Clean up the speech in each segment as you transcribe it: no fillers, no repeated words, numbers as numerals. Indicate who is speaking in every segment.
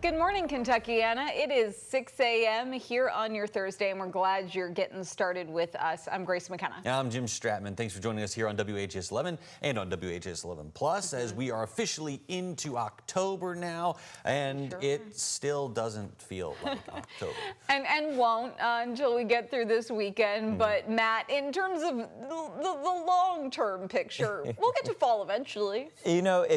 Speaker 1: Good morning, Kentuckiana. It is 6 a.m. here on your Thursday, and we're glad you're getting started with us. I'm Grace McKenna.
Speaker 2: I'm Jim Stratman. Thanks for joining us here on WHAS11 and on WHAS11 Plus as we are officially into October now, and it still doesn't feel like October.
Speaker 1: And won't until we get through this weekend. But Matt, in terms of the long-term picture, we'll get to fall eventually.
Speaker 3: You know,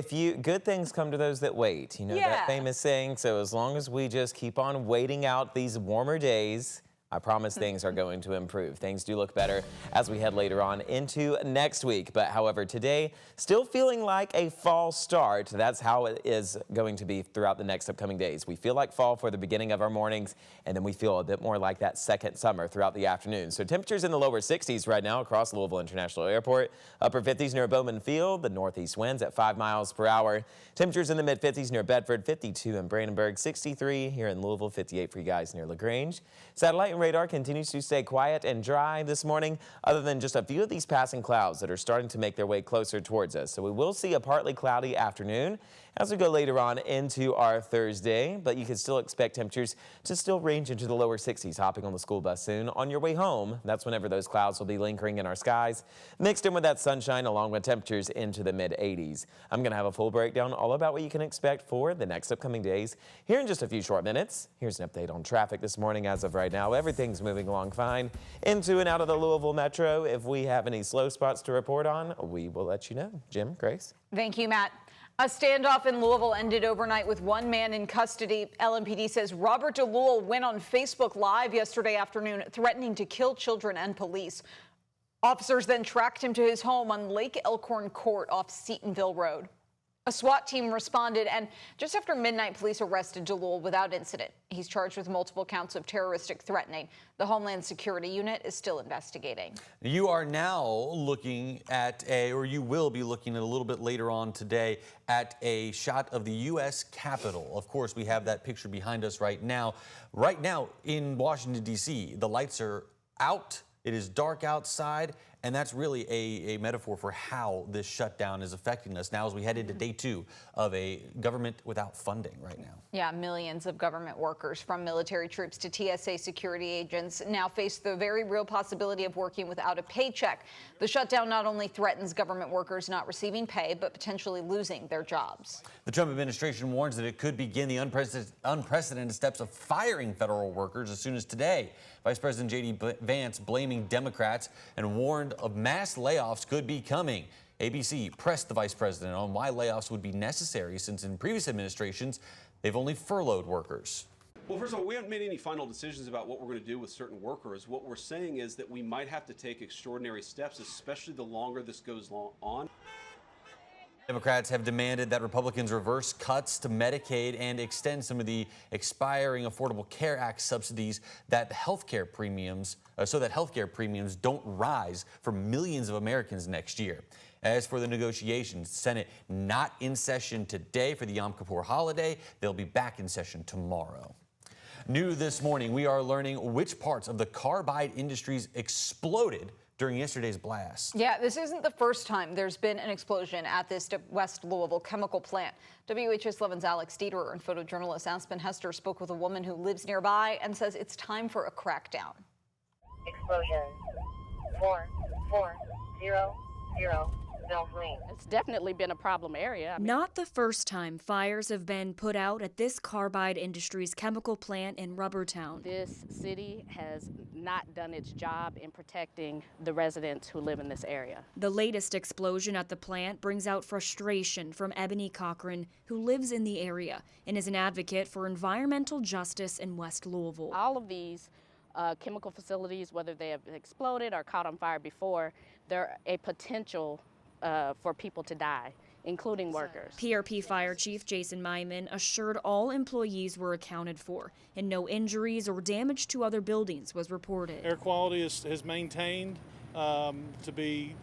Speaker 3: good things come to those that wait. You know that famous saying. So as long as we just keep on waiting out these warmer days, I promise things are going to improve. Things do look better as we head later on into next week. But however, today, still feeling like a fall start. That's how it is going to be throughout the next upcoming days. We feel like fall for the beginning of our mornings, and then we feel a bit more like that second summer throughout the afternoon. So temperatures in the lower 60s right now across Louisville International Airport, upper 50s near Bowman Field, the northeast winds at 5 miles per hour. Temperatures in the mid 50s near Bedford, 52 in Brandenburg, 63 here in Louisville, 58 for you guys near LaGrange. Satellite and radar continues to stay quiet and dry this morning, other than just a few of these passing clouds that are starting to make their way closer towards us. So we will see a partly cloudy afternoon as we go later on into our Thursday, but you can still expect temperatures to still range into the lower 60s. Hopping on the school bus soon. On your way home, that's whenever those clouds will be lingering in our skies, mixed in with that sunshine along with temperatures into the mid 80s. I'm going to have a full breakdown all about what you can expect for the next upcoming days here in just a few short minutes. Here's an update on traffic this morning. As of right now, everything's moving along fine into and out of the Louisville Metro. If we have any slow spots to report on, we will let you know. Jim, Grace.
Speaker 1: Thank you, Matt. A standoff in Louisville ended overnight with one man in custody. LMPD says Robert DeLuel went on Facebook Live yesterday afternoon threatening to kill children and police. Officers then tracked him to his home on Lake Elkhorn Court off Seatonville Road. A SWAT team responded, and just after midnight, police arrested DeLuel without incident. He's charged with multiple counts of terroristic threatening. The Homeland Security Unit is still investigating.
Speaker 2: You are now looking at or you will be looking at a little bit later on today at a shot of the U.S. Capitol. Of course, we have that picture behind us right now. Right now in Washington, D.C., the lights are out. It is dark outside, and that's really a metaphor for how this shutdown is affecting us now as we head into day 2 of a government without funding right now.
Speaker 1: Yeah, millions of government workers, from military troops to TSA security agents, now face the very real possibility of working without a paycheck. The shutdown not only threatens government workers not receiving pay, but potentially losing their jobs.
Speaker 2: The Trump administration warns that it could begin the unprecedented steps of firing federal workers as soon as today. Vice President J.D. Vance blaming Democrats and warned of mass layoffs could be coming. ABC pressed the vice president on why layoffs would be necessary, since in previous administrations, they've only furloughed workers.
Speaker 4: Well, first of all, we haven't made any final decisions about what we're going to do with certain workers. What we're saying is that we might have to take extraordinary steps, especially the longer this goes on.
Speaker 2: Democrats have demanded that Republicans reverse cuts to Medicaid and extend some of the expiring Affordable Care Act subsidies that healthcare premiums, so that healthcare premiums don't rise for millions of Americans next year. As for the negotiations, Senate not in session today for the Yom Kippur holiday. They'll be back in session tomorrow. New this morning, we are learning which parts of the carbide industries exploded during yesterday's blast.
Speaker 1: Yeah, this isn't the first time there's been an explosion at this West Louisville chemical plant. WHAS11's Alex Dieterer and photojournalist Aspen Hester spoke with a woman who lives nearby and says it's time for a crackdown.
Speaker 5: Explosion. 4400 Belgreen.
Speaker 6: It's definitely been a problem area.
Speaker 7: Not the first time fires have been put out at this Carbide Industries chemical plant in Rubbertown.
Speaker 6: This city has not done its job in protecting the residents who live in this area.
Speaker 7: The latest explosion at the plant brings out frustration from Ebony Cochran, who lives in the area and is an advocate for environmental justice in West Louisville.
Speaker 6: All of these chemical facilities, whether they have exploded or caught on fire before, they're a potential for people to die, including workers.
Speaker 7: PRP Fire Chief Jason Myman assured all employees were accounted for, and no injuries or damage to other buildings was reported.
Speaker 8: Air quality is maintained to be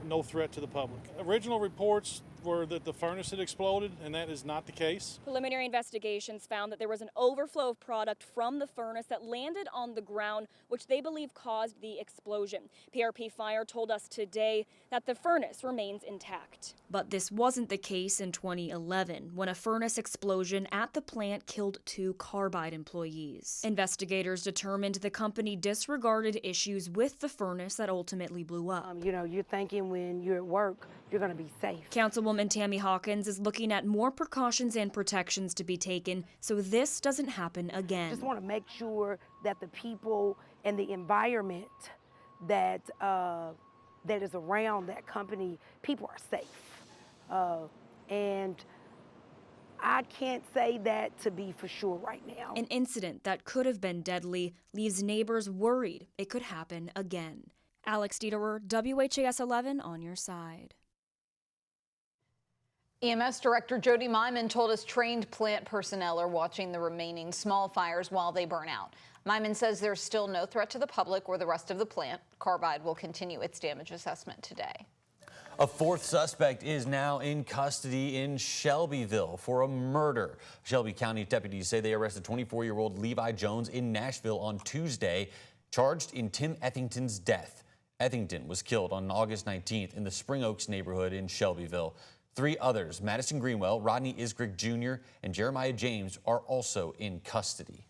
Speaker 8: no threat to the public. Original reports were that the furnace had exploded, and that is not the case.
Speaker 7: Preliminary investigations found that there was an overflow of product from the furnace that landed on the ground, which they believe caused the explosion. PRP Fire told us today that the furnace remains intact. But this wasn't the case in 2011, when a furnace explosion at the plant killed 2 Carbide employees. Investigators determined the company disregarded issues with the furnace that ultimately blew up.
Speaker 9: You know, you're thinking when you're at work, you're going to be safe.
Speaker 7: Councilwoman Tammy Hawkins is looking at more precautions and protections to be taken so this doesn't happen again.
Speaker 9: Just want to make sure that the people and the environment that that is around that company, people are safe. And I can't say that to be for sure right now.
Speaker 7: An incident that could have been deadly leaves neighbors worried it could happen again. Alex Dieterer, WHAS11 on your side.
Speaker 1: EMS Director Jody Myman told us trained plant personnel are watching the remaining small fires while they burn out. Myman says there's still no threat to the public or the rest of the plant. Carbide will continue its damage assessment today.
Speaker 2: A 4th suspect is now in custody in Shelbyville for a murder. Shelby County deputies say they arrested 24-year-old Levi Jones in Nashville on Tuesday, charged in Tim Ethington's death. Ethington was killed on August 19th in the Spring Oaks neighborhood in Shelbyville. 3 others, Madison Greenwell, Rodney Isgrick Jr., and Jeremiah James, are also in custody.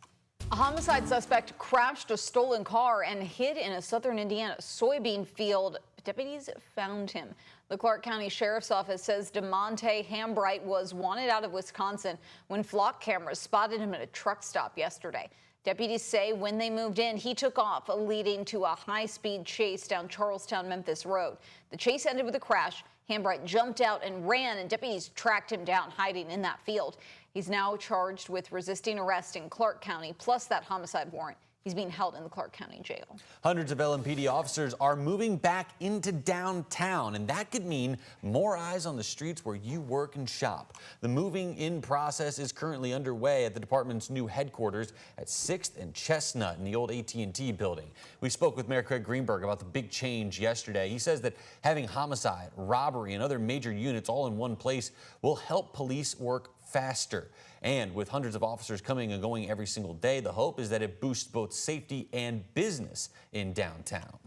Speaker 1: A homicide suspect crashed a stolen car and hid in a southern Indiana soybean field. Deputies found him. The Clark County Sheriff's Office says DeMonte Hambright was wanted out of Wisconsin when flock cameras spotted him at a truck stop yesterday. Deputies say when they moved in, he took off, leading to a high-speed chase down Charlestown-Memphis Road. The chase ended with a crash. Hambright jumped out and ran, and deputies tracked him down, hiding in that field. He's now charged with resisting arrest in Clark County, plus that homicide warrant. He's being held in the Clark County Jail.
Speaker 2: Hundreds of LMPD officers are moving back into downtown, and that could mean more eyes on the streets where you work and shop. The moving in process is currently underway at the department's new headquarters at 6th and Chestnut in the old AT&T building. We spoke with Mayor Craig Greenberg about the big change yesterday. He says that having homicide, robbery, and other major units all in one place will help police work faster. And with hundreds of officers coming and going every single day, the hope is that it boosts both safety and business in downtown.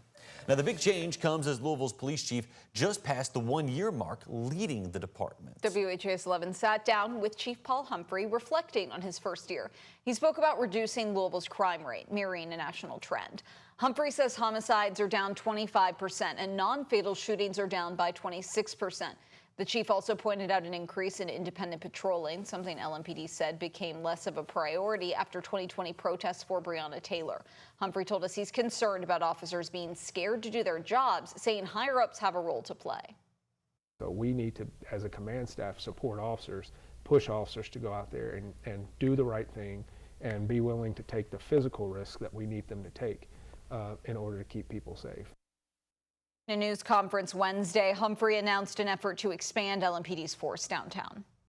Speaker 2: Now, the big change comes as Louisville's police chief just passed the 1-year mark leading the department.
Speaker 1: WHAS11 sat down with Chief Paul Humphrey, reflecting on his first year. He spoke about reducing Louisville's crime rate, mirroring a national trend. Humphrey says homicides are down 25% and non-fatal shootings are down by 26%. The chief also pointed out an increase in independent patrolling, something LMPD said became less of a priority after 2020 protests for Breonna Taylor. Humphrey told us he's concerned about officers being scared to do their jobs, saying higher-ups have a role to play.
Speaker 10: So we need to, as a command staff, support officers, push officers to go out there and do the right thing and be willing to take the physical risk that we need them to take in order to keep people safe.
Speaker 1: In a news conference Wednesday, Humphrey announced an effort to expand LMPD's force downtown.